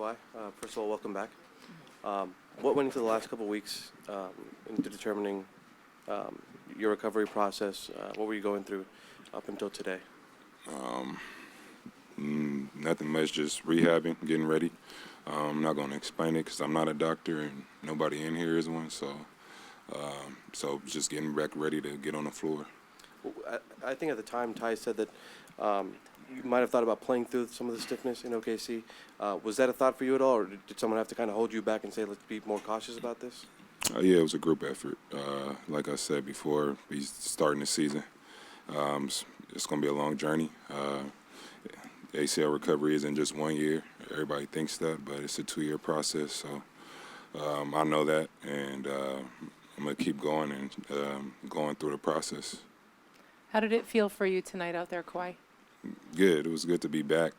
Kawhi. First of all, welcome back. What went into the last couple of weeks into determining your recovery process? What were you going through up until today? Nothing much, just rehabbing, getting ready. I'm not going to explain it because I'm not a doctor and nobody in here is one. So just getting back ready to get on the floor. Well, I think at the time Ty said that you might have thought about playing through some of the stiffness in OKC. Was that a thought for you at all, or did someone have to kind of hold you back and say, let's be more cautious about this? Yeah, it was a group effort. Like I said before, he's starting the season. It's going to be a long journey. ACL recovery isn't just 1 year. Everybody thinks that, but it's a 2-year process. So I know that, and I'm going to keep going and going through the process. How did it feel for you tonight out there, Kawhi? Good. It was good to be back,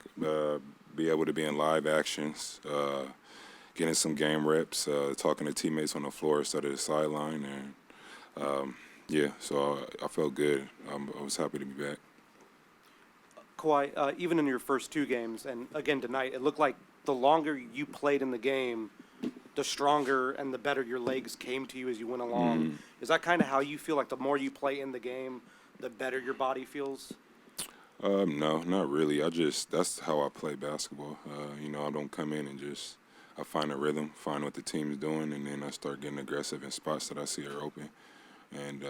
be able to be in live actions, getting some game reps, talking to teammates on the floor instead of the sideline, and so I felt good. I was happy to be back. Kawhi, even in your first 2 games, and again tonight, it looked like the longer you played in the game, the stronger and the better your legs came to you as you went along. Is that kind of how you feel, like the more you play in the game, the better your body feels? No, not really. That's how I play basketball. I don't come in and I find a rhythm, find what the team's doing, and then I start getting aggressive in spots that I see are open. And,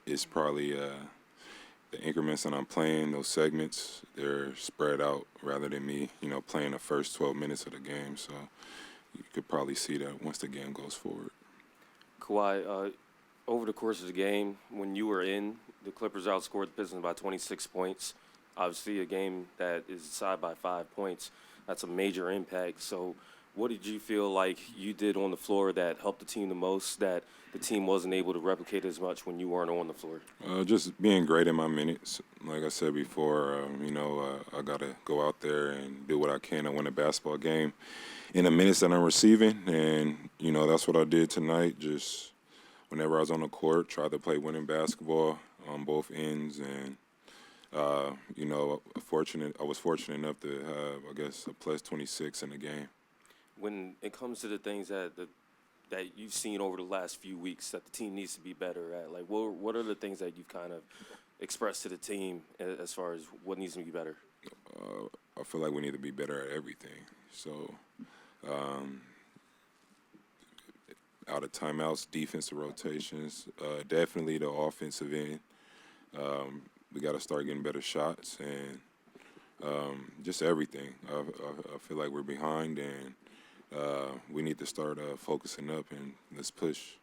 it's probably the increments that I'm playing, those segments, they're spread out rather than me, playing the first 12 minutes of the game. So you could probably see that once the game goes forward. Kawhi, over the course of the game, when you were in, the Clippers outscored the Pistons by 26 points. Obviously, a game that is decided by 5 points, that's a major impact. So what did you feel like you did on the floor that helped the team the most, that the team wasn't able to replicate as much when you weren't on the floor? Just being great in my minutes. Like I said before, I got to go out there and do what I can to win a basketball game in the minutes that I'm receiving. And, that's what I did tonight. Just whenever I was on the court, tried to play winning basketball on both ends. And, I was fortunate enough to have, a plus 26 in the game. When it comes to the things that you've seen over the last few weeks that the team needs to be better at, like what are the things that you've kind of expressed to the team as far as what needs to be better? I feel like we need to be better at everything. So, out of timeouts, defensive rotations, definitely the offensive end. We got to start getting better shots and just everything. I feel like we're behind, and we need to start focusing up and let's push.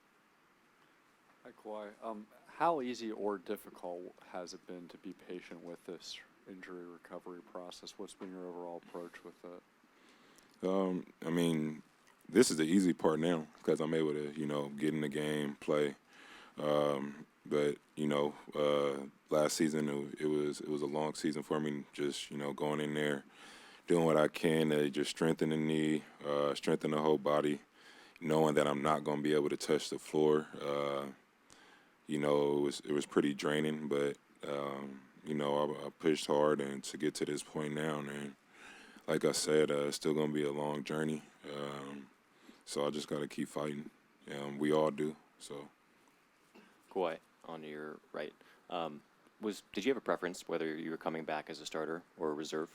Hi, Kawhi. How easy or difficult has it been to be patient with this injury recovery process? What's been your overall approach with it? This is the easy part now because I'm able to, get in the game, play. But last season it was a long season for me. Just going in there, doing what I can to just strengthen the knee, strengthen the whole body, knowing that I'm not going to be able to touch the floor. It was pretty draining, but I pushed hard and to get to this point now. And like I said, it's still going to be a long journey. So I just got to keep fighting. We all do. So. Kawhi, on your right, did you have a preference whether you were coming back as a starter or a reserve?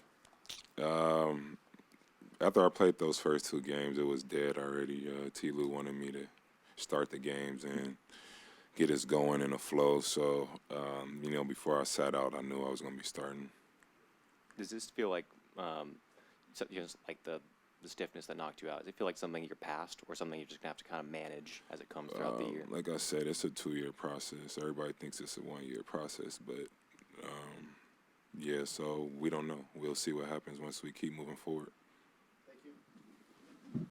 After I played those first 2 games, it was dead already. T. Lue wanted me to start the games and get us going in a flow. So, before I sat out, I knew I was going to be starting. Does this feel like, like the stiffness that knocked you out? Does it feel like something you're past or something you're just going to have to kind of manage as it comes throughout the year? Like I said, it's a 2-year process. Everybody thinks it's a 1-year process, but, so we don't know. We'll see what happens once we keep moving forward.